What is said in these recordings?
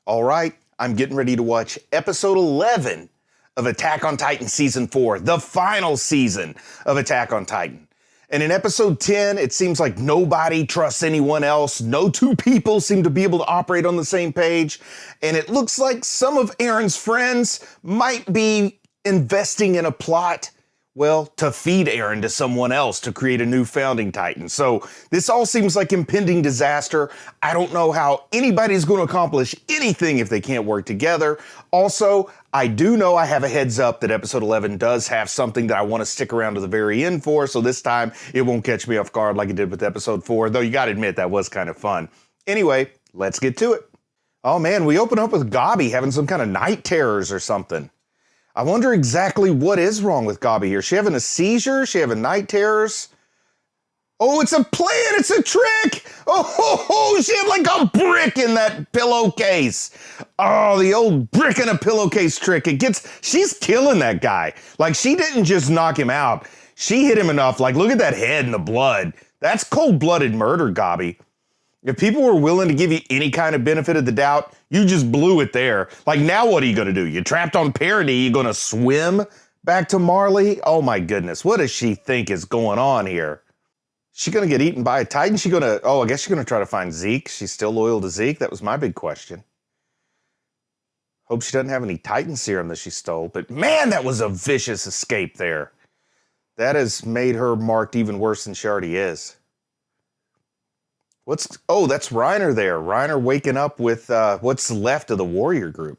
All right, I'm getting ready to watch episode 11 of Attack on Titan Season 4, the final season of Attack on Titan. And in episode 10, it seems like nobody trusts anyone else. No two people seem to be able to operate on the same page. And it looks like some of Eren's friends might be investing in a plot, well, to feed Eren to someone else to create a new founding Titan. So this all seems like impending disaster. I don't know how anybody's going to accomplish anything if they can't work together. Also, I do know I have a heads up that episode 11 does have something that I want to stick around to the very end for, so this time it won't catch me off guard like it did with episode 4, though you gotta admit that was kind of fun. Anyway, let's get to it. Oh man, we open up with Gabi having some kind of night terrors or something. I wonder exactly what is wrong with Gabi here. Is she having a seizure? Is she having night terrors? Oh, it's a plan. It's a trick. Oh, she had like a brick in that pillowcase. Oh, the old brick in a pillowcase trick. She's killing that guy. Like, she didn't just knock him out. She hit him enough. Like, look at that head and the blood. That's cold-blooded murder, Gabi. If people were willing to give you any kind of benefit of the doubt, you just blew it there. Like, now what are you going to do? You're trapped on Parody. You're going to swim back to Marley? Oh, my goodness. What does she think is going on here? She going to get eaten by a Titan? I guess she's going to try to find Zeke. She's still loyal to Zeke? That was my big question. Hope she doesn't have any Titan serum that she stole. But man, that was a vicious escape there. That has made her marked even worse than she already is. That's Reiner there. Reiner waking up with what's left of the warrior group.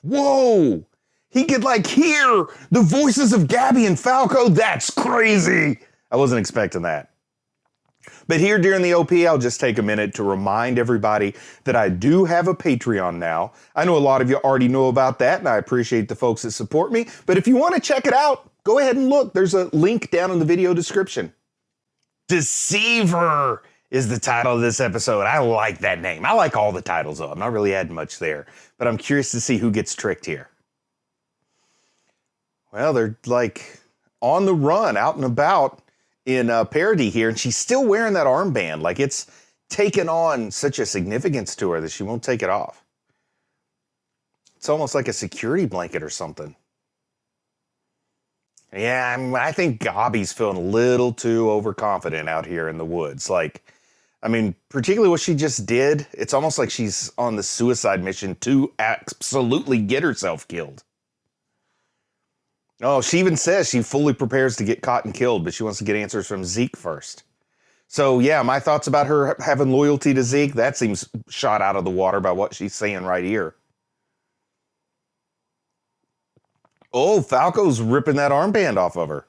Whoa! He could like hear the voices of Gabi and Falco. That's crazy! I wasn't expecting that. But here during the OP, I'll just take a minute to remind everybody that I do have a Patreon now. I know a lot of you already know about that, and I appreciate the folks that support me. But if you want to check it out, go ahead and look. There's a link down in the video description. Deceiver is the title of this episode. I like that name. I like all the titles, though. I'm not really adding much there. But I'm curious to see who gets tricked here. Well, they're like on the run, out and about in Parody here, and she's still wearing that armband. Like, it's taken on such a significance to her that she won't take it off. It's almost like a security blanket or something. Yeah, I think Gabi's feeling a little too overconfident out here in the woods. Like, particularly what she just did, it's almost like she's on the suicide mission to absolutely get herself killed. Oh, she even says she fully prepares to get caught and killed, but she wants to get answers from Zeke first. So yeah, my thoughts about her having loyalty to Zeke, that seems shot out of the water by what she's saying right here. Oh, Falco's ripping that armband off of her.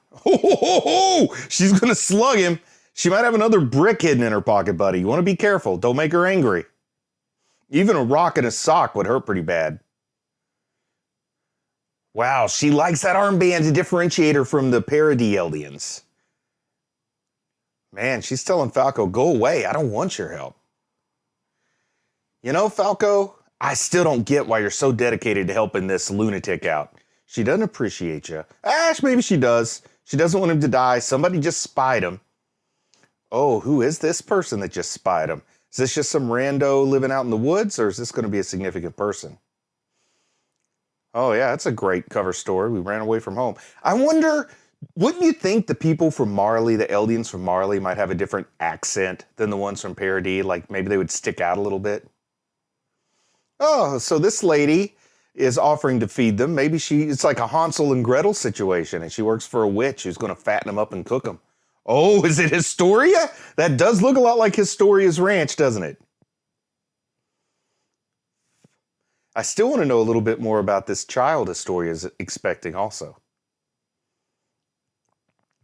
She's going to slug him. She might have another brick hidden in her pocket, buddy. You want to be careful. Don't make her angry. Even a rock and a sock would hurt pretty bad. Wow, she likes that armband to differentiate her from the Parody Eldians. Man, she's telling Falco, go away. I don't want your help. You know, Falco, I still don't get why you're so dedicated to helping this lunatic out. She doesn't appreciate you. Maybe she does. She doesn't want him to die. Somebody just spied him. Oh, who is this person that just spied him? Is this just some rando living out in the woods, or is this going to be a significant person? Oh, yeah, that's a great cover story. We ran away from home. I wonder, wouldn't you think the people from Marley, the Eldians from Marley, might have a different accent than the ones from Parody? Like, maybe they would stick out a little bit? Oh, so this lady is offering to feed them. Maybe it's like a Hansel and Gretel situation, and she works for a witch who's going to fatten them up and cook them. Oh, is it Historia? That does look a lot like Historia's ranch, doesn't it? I still want to know a little bit more about this child Historia's expecting also.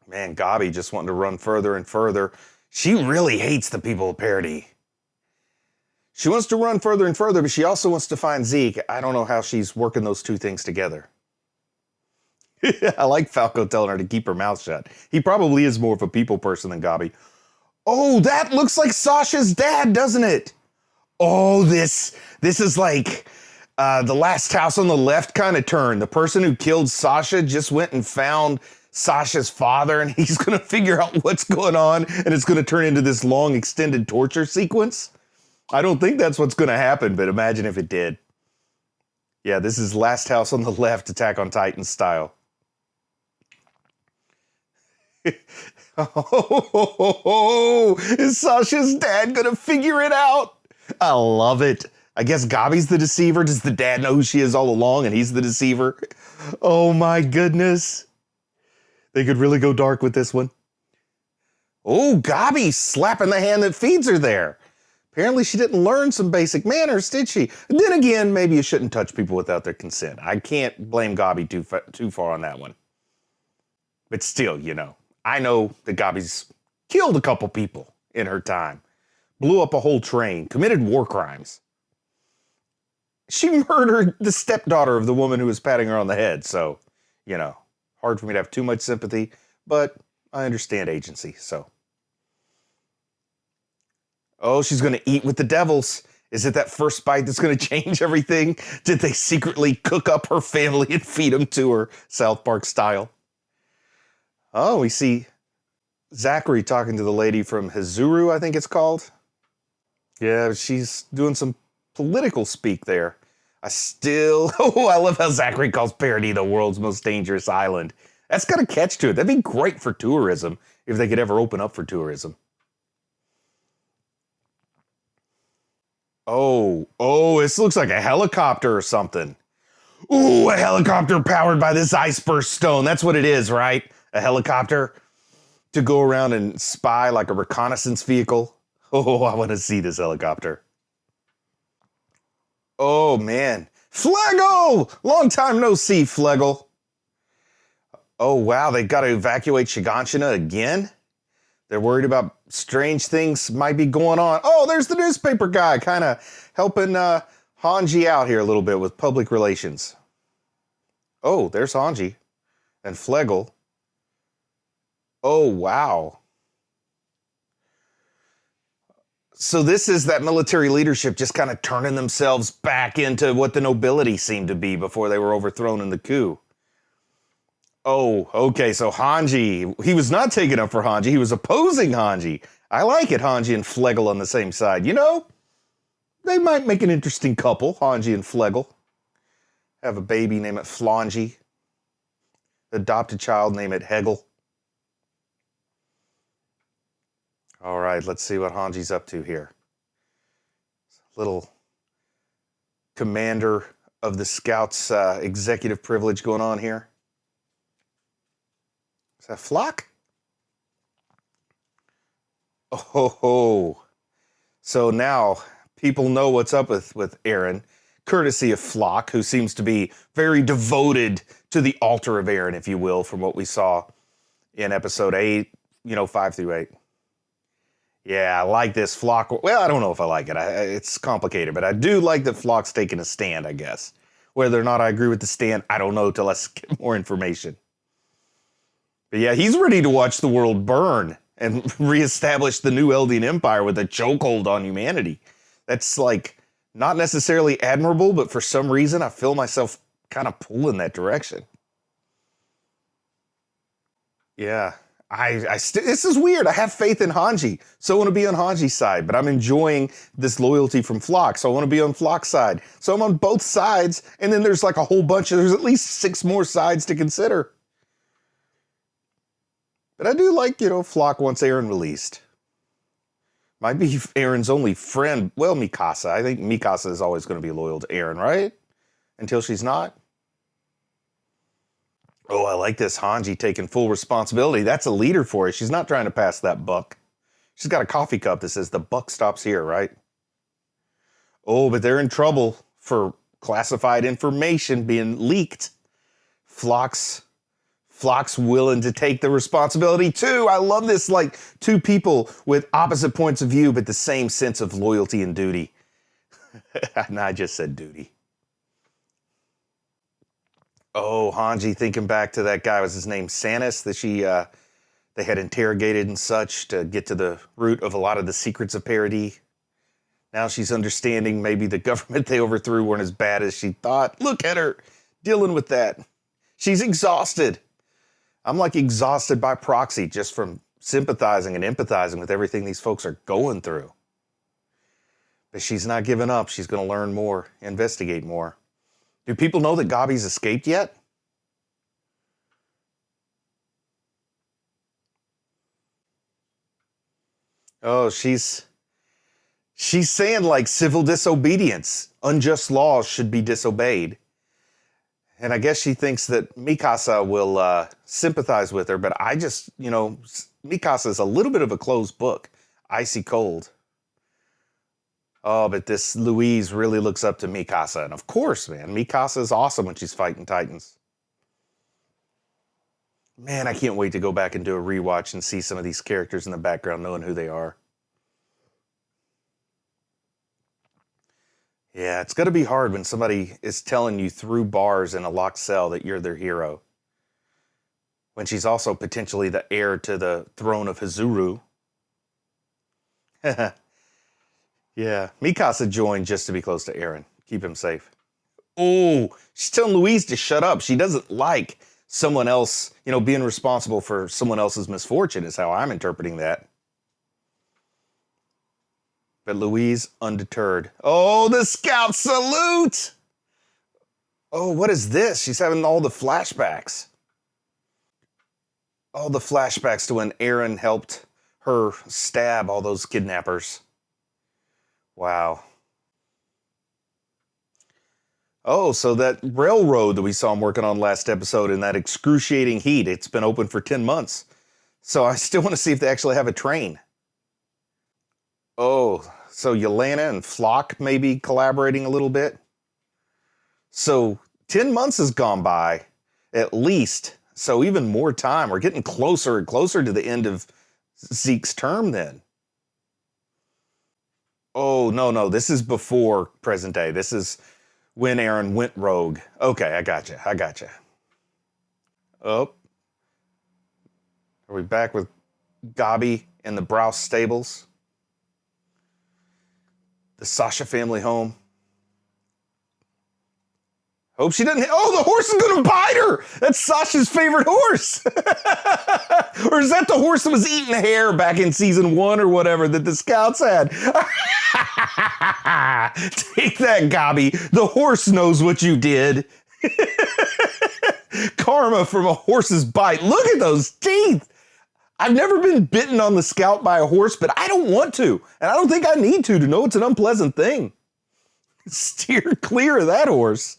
Man, Gabi just wanting to run further and further. She really hates the people of Parody. She wants to run further and further, but she also wants to find Zeke. I don't know how she's working those two things together. I like Falco telling her to keep her mouth shut. He probably is more of a people person than Gabi. Oh, that looks like Sasha's dad, doesn't it? Oh, this is like the last house on the left kind of turn. The person who killed Sasha just went and found Sasha's father, and he's going to figure out what's going on, and it's going to turn into this long extended torture sequence. I don't think that's what's going to happen, but imagine if it did. Yeah, this is Last House on the Left, Attack on Titan style. Oh, is Sasha's dad going to figure it out? I love it. I guess Gabi's the deceiver. Does the dad know who she is all along and he's the deceiver? Oh my goodness. They could really go dark with this one. Oh, Gabi slapping the hand that feeds her there. Apparently she didn't learn some basic manners, did she? And then again, maybe you shouldn't touch people without their consent. I can't blame Gabi too far on that one. But still, you know, I know that Gabi's killed a couple people in her time. Blew up a whole train, committed war crimes. She murdered the stepdaughter of the woman who was patting her on the head. So, you know, hard for me to have too much sympathy, but I understand agency, so. Oh, she's going to eat with the devils. Is it that first bite that's going to change everything? Did they secretly cook up her family and feed them to her, South Park style? Oh, we see Zachary talking to the lady from Hazuru, I think it's called. Yeah, she's doing some political speak there. I love how Zachary calls Paradis the world's most dangerous island. That's got a catch to it. That'd be great for tourism if they could ever open up for tourism. Oh, this looks like a helicopter or something. Ooh, a helicopter powered by this ice burst stone. That's what it is, right? A helicopter to go around and spy like a reconnaissance vehicle. Oh, I want to see this helicopter. Oh, man. Flegel! Long time no see, Flegel. Oh, wow, they got to evacuate Shiganshina again? They're worried about strange things might be going on. Oh, there's the newspaper guy kind of helping Hanji out here a little bit with public relations. Oh, there's Hanji and Flegel. Oh, wow. So this is that military leadership just kind of turning themselves back into what the nobility seemed to be before they were overthrown in the coup. Oh, okay, so Hanji, he was not taking up for Hanji, he was opposing Hanji. I like it, Hanji and Flegel on the same side. You know, they might make an interesting couple, Hanji and Flegel. Have a baby, name it Flangy. Adopt a child, name it Hegel. All right, let's see what Hanji's up to here. Little commander of the Scouts executive privilege going on here. Is that Flock? Oh, so now people know what's up with Eren, courtesy of Flock, who seems to be very devoted to the altar of Eren, if you will, from what we saw in episode 8, 5 through 8. Yeah, I like this Flock. Well, I don't know if I like it. It's complicated, but I do like that Flock's taking a stand, I guess. Whether or not I agree with the stand, I don't know till I get more information. But yeah, he's ready to watch the world burn and reestablish the new Eldian Empire with a chokehold on humanity. That's like not necessarily admirable, but for some reason I feel myself kind of pulling that direction. Yeah. This is weird. I have faith in Hanji, so I want to be on Hanji's side, but I'm enjoying this loyalty from Flock, so I want to be on Flock's side. So I'm on both sides, and then there's like a whole bunch there's at least 6 more sides to consider. But I do like, Flock wants Eren released. Might be Eren's only friend. Well, Mikasa. I think Mikasa is always going to be loyal to Eren, right? Until she's not. Oh, I like this Hanji taking full responsibility. That's a leader for her. She's not trying to pass that buck. She's got a coffee cup that says the buck stops here, right? Oh, but they're in trouble for classified information being leaked. Flock's willing to take the responsibility too. I love this, like 2 people with opposite points of view, but the same sense of loyalty and duty. And I just said duty. Oh, Hanji thinking back to that guy, was his name Sanis, that they had interrogated and such to get to the root of a lot of the secrets of Paradis. Now she's understanding maybe the government they overthrew weren't as bad as she thought. Look at her dealing with that. She's exhausted. I'm like exhausted by proxy just from sympathizing and empathizing with everything these folks are going through. But she's not giving up. She's going to learn more, investigate more. Do people know that Gabi's escaped yet? Oh, she's saying like civil disobedience. Unjust laws should be disobeyed. And I guess she thinks that Mikasa will sympathize with her, but I just, Mikasa is a little bit of a closed book. Icy cold. Oh, but this Louise really looks up to Mikasa. And of course, man, Mikasa is awesome when she's fighting Titans. Man, I can't wait to go back and do a rewatch and see some of these characters in the background, knowing who they are. Yeah, it's got to be hard when somebody is telling you through bars in a locked cell that you're their hero. When she's also potentially the heir to the throne of Hizuru. Yeah, Mikasa joined just to be close to Eren. Keep him safe. Oh, she's telling Louise to shut up. She doesn't like someone else, being responsible for someone else's misfortune is how I'm interpreting that. But Louise undeterred. Oh, the scout salute! Oh, what is this? She's having all the flashbacks. All the flashbacks to when Eren helped her stab all those kidnappers. Wow. Oh, so that railroad that we saw him working on last episode in that excruciating heat, it's been open for 10 months. So I still want to see if they actually have a train. Oh, so Yelena and Flock may be collaborating a little bit. So 10 months has gone by, at least. So even more time. We're getting closer and closer to the end of Zeke's term then. Oh, no. This is before present day. This is when Eren went rogue. Okay, I gotcha. Oh. Are we back with Gabi and the Browse stables? The Sasha family home. Hope she doesn't. Oh, the horse is going to bite her. That's Sasha's favorite horse. Or is that the horse that was eating hair back in season 1 or whatever that the scouts had? Take that, Gabi. The horse knows what you did. Karma from a horse's bite. Look at those teeth. I've never been bitten on the scalp by a horse, but I don't want to. And I don't think I need to know it's an unpleasant thing. Steer clear of that horse.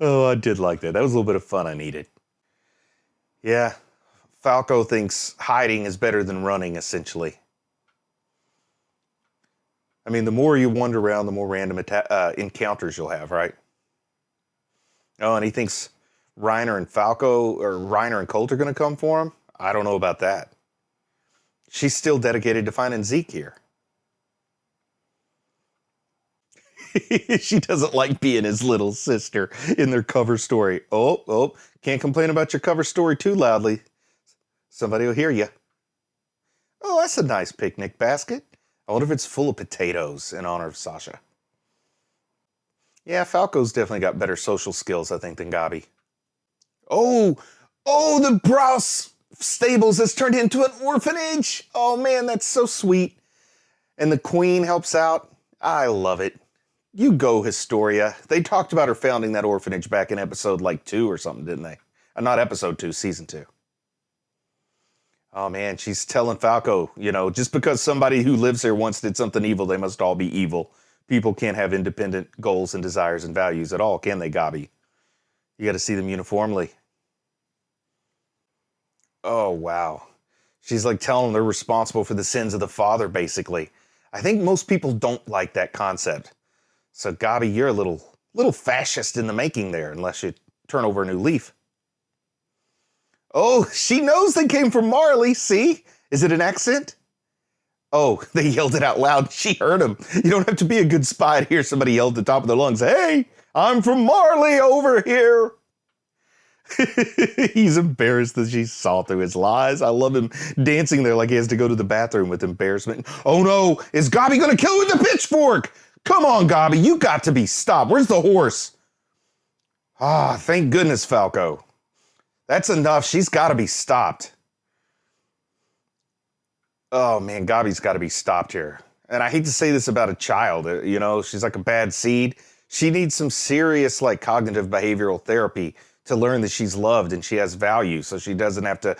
Oh, I did like that. That was a little bit of fun I needed. Yeah, Falco thinks hiding is better than running, essentially. I mean, the more you wander around, the more random encounters you'll have, right? Oh, and he thinks Reiner and Colt are going to come for him? I don't know about that. She's still dedicated to finding Zeke here. She doesn't like being his little sister in their cover story. Oh, can't complain about your cover story too loudly. Somebody will hear you. Oh, that's a nice picnic basket. I wonder if it's full of potatoes in honor of Sasha. Yeah, Falco's definitely got better social skills, I think, than Gabi. Oh, the Browse stables has turned into an orphanage. Oh, man, that's so sweet. And the queen helps out. I love it. You go, Historia. They talked about her founding that orphanage back in episode 2 or something, didn't they? Not episode 2, season 2. Oh, man, she's telling Falco, just because somebody who lives here once did something evil, they must all be evil. People can't have independent goals and desires and values at all, can they, Gabi? You got to see them uniformly. Oh, wow. She's telling them they're responsible for the sins of the father, basically. I think most people don't like that concept. So, Gabi, you're a little fascist in the making there, unless you turn over a new leaf. Oh, she knows they came from Marley, see? Is it an accent? Oh, they yelled it out loud. She heard him. You don't have to be a good spy to hear somebody yell at the top of their lungs, "Hey, I'm from Marley over here." He's embarrassed that she saw through his lies. I love him dancing there like he has to go to the bathroom with embarrassment. Oh no, is Gabi gonna kill with the pitchfork? Come on, Gabi, you got to be stopped. Where's the horse? Ah, thank goodness, Falco. That's enough. She's got to be stopped. Oh man, Gabi's got to be stopped here. And I hate to say this about a child, she's like a bad seed. She needs some serious like cognitive behavioral therapy to learn that she's loved and she has value so she doesn't have to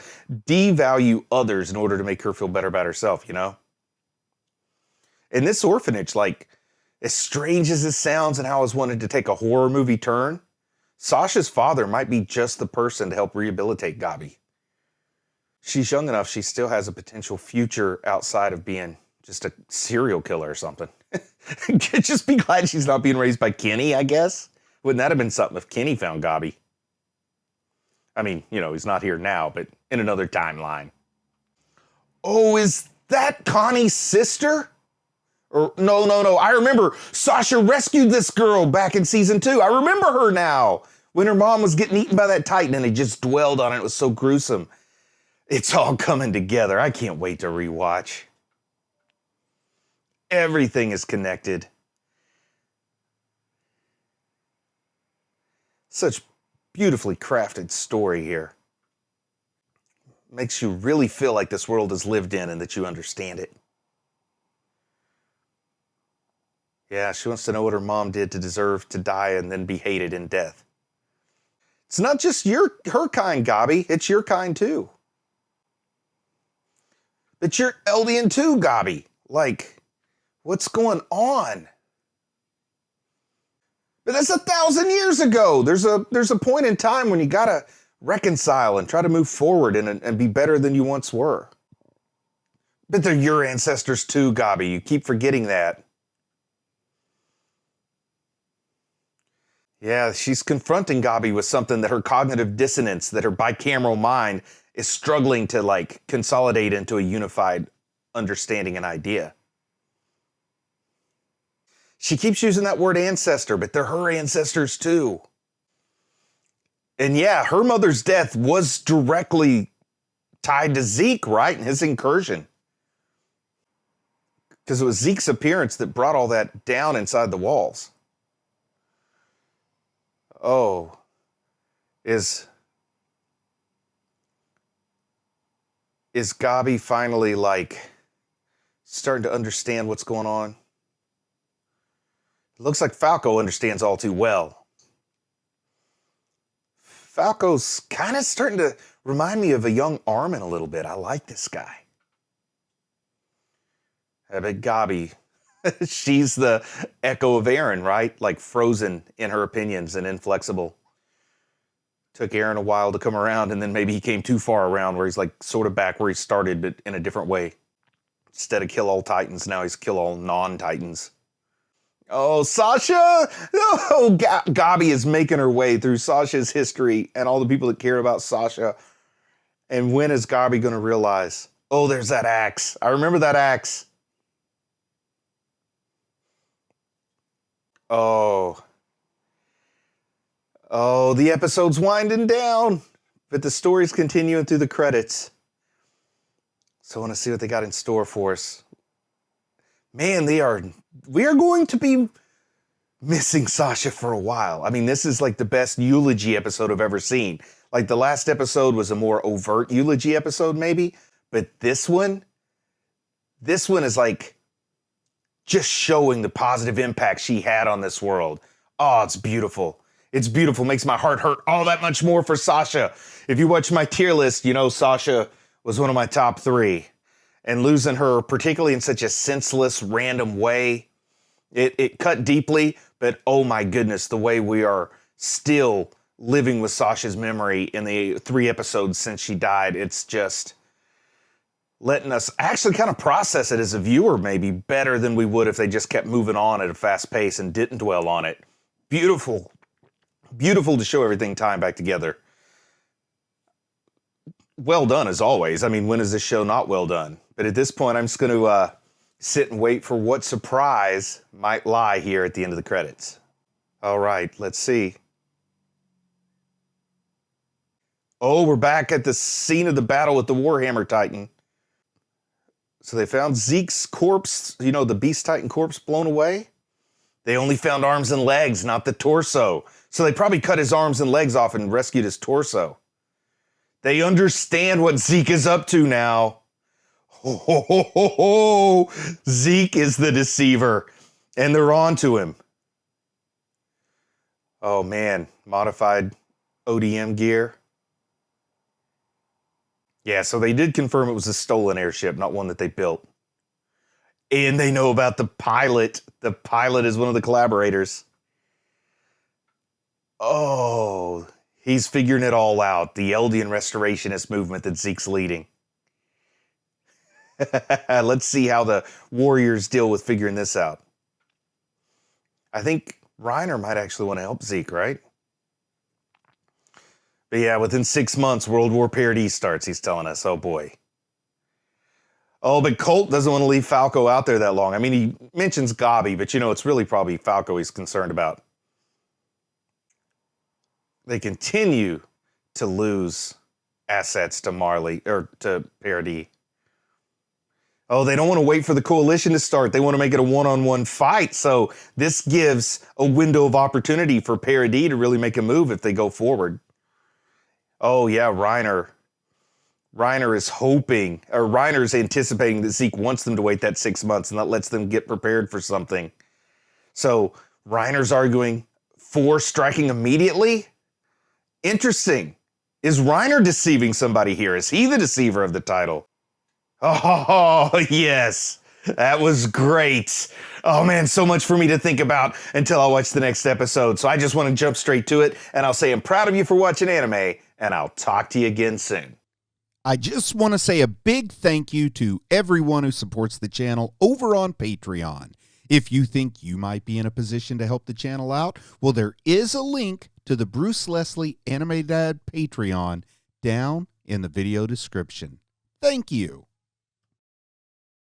devalue others in order to make her feel better about herself, In this orphanage, like, as strange as this sounds and how I was wanted to take a horror movie turn, Sasha's father might be just the person to help rehabilitate Gabi. She's young enough, she still has a potential future outside of being just a serial killer or something. Just be glad she's not being raised by Kenny, I guess. Wouldn't that have been something if Kenny found Gabi? I mean, he's not here now, but in another timeline. Oh, is that Connie's sister? Or no. I remember Sasha rescued this girl back in season 2. I remember her now. When her mom was getting eaten by that Titan and they just dwelled on it. It was so gruesome. It's all coming together. I can't wait to rewatch. Everything is connected. Such beautifully crafted story here. Makes you really feel like this world is lived in and that you understand it. Yeah, she wants to know what her mom did to deserve to die and then be hated in death. It's not just her kind, Gabi. It's your kind too. But you're Eldian too, Gabi. Like, what's going on? But that's 1,000 years ago. There's a point in time when you gotta reconcile and try to move forward and be better than you once were. But they're your ancestors too, Gabi. You keep forgetting that. Yeah, she's confronting Gabi with something that her cognitive dissonance, that her bicameral mind is struggling to like consolidate into a unified understanding and idea. She keeps using that word ancestor, but they're her ancestors too. And yeah, her mother's death was directly tied to Zeke, right? And his incursion. Because it was Zeke's appearance that brought all that down inside the walls. Oh, is Gabi finally like starting to understand what's going on? It looks like Falco understands all too well. Falco's kind of starting to remind me of a young Armin a little bit. I like this guy. I bet Gabi, she's the echo of Eren, right? Like frozen in her opinions and inflexible. Took Eren a while to come around, and then maybe he came too far around where he's like sort of back where he started, but in a different way. Instead of kill all Titans, now he's kill all non-Titans. Oh, Sasha! Oh, Gabi is making her way through Sasha's history and all the people that care about Sasha. And when is Gabi going to realize, oh, there's that axe. I remember that axe. Oh, the episode's winding down, but the story's continuing through the credits. So I want to see what they got in store for us. Man, we are going to be missing Sasha for a while. I mean, this is like the best eulogy episode I've ever seen. Like the last episode was a more overt eulogy episode maybe, but this one is like just showing the positive impact she had on this world. Oh, it's beautiful. It's beautiful. Makes my heart hurt all that much more for Sasha. If you watch my tier list, you know Sasha was one of my top 3. And losing her, particularly in such a senseless, random way, it cut deeply, but oh my goodness, the way we are still living with Sasha's memory in the 3 episodes since she died, it's just letting us actually kind of process it as a viewer maybe better than we would if they just kept moving on at a fast pace and didn't dwell on it. Beautiful. Beautiful to show everything tying back together. Well done as always. I mean, when is this show not well done? But at this point, I'm just going to sit and wait for what surprise might lie here at the end of the credits. All right, let's see. Oh, we're back at the scene of the battle with the Warhammer Titan. So they found Zeke's corpse, the Beast Titan corpse blown away. They only found arms and legs, not the torso. So they probably cut his arms and legs off and rescued his torso. They understand what Zeke is up to now. Zeke is the deceiver, and they're on to him. Oh man, modified ODM gear. Yeah, so they did confirm it was a stolen airship, not one that they built. And they know about the pilot. The pilot is one of the collaborators. Oh, he's figuring it all out. The Eldian restorationist movement that Zeke's leading. Let's see how the Warriors deal with figuring this out. I think Reiner might actually want to help Zeke, right? But yeah, within 6 months, World War Parody starts, he's telling us. Oh boy. Oh, but Colt doesn't want to leave Falco out there that long. I mean, he mentions Gabi, but it's really probably Falco he's concerned about. They continue to lose assets to Marley, or to Parody. Oh, they don't want to wait for the coalition to start. They want to make it a one-on-one fight. So this gives a window of opportunity for Parody to really make a move if they go forward. Oh, yeah, Reiner is hoping, or Reiner's anticipating that Zeke wants them to wait that 6 months, and that lets them get prepared for something. So Reiner's arguing for striking immediately? Interesting. Is Reiner deceiving somebody here? Is he the deceiver of the title? Oh, yes. That was great. Oh, man, so much for me to think about until I watch the next episode. So I just want to jump straight to it, and I'll say I'm proud of you for watching anime, and I'll talk to you again soon. I just want to say a big thank you to everyone who supports the channel over on Patreon. If you think you might be in a position to help the channel out, well, there is a link to the Bruce Leslie Anime Dad Patreon down in the video description. Thank you.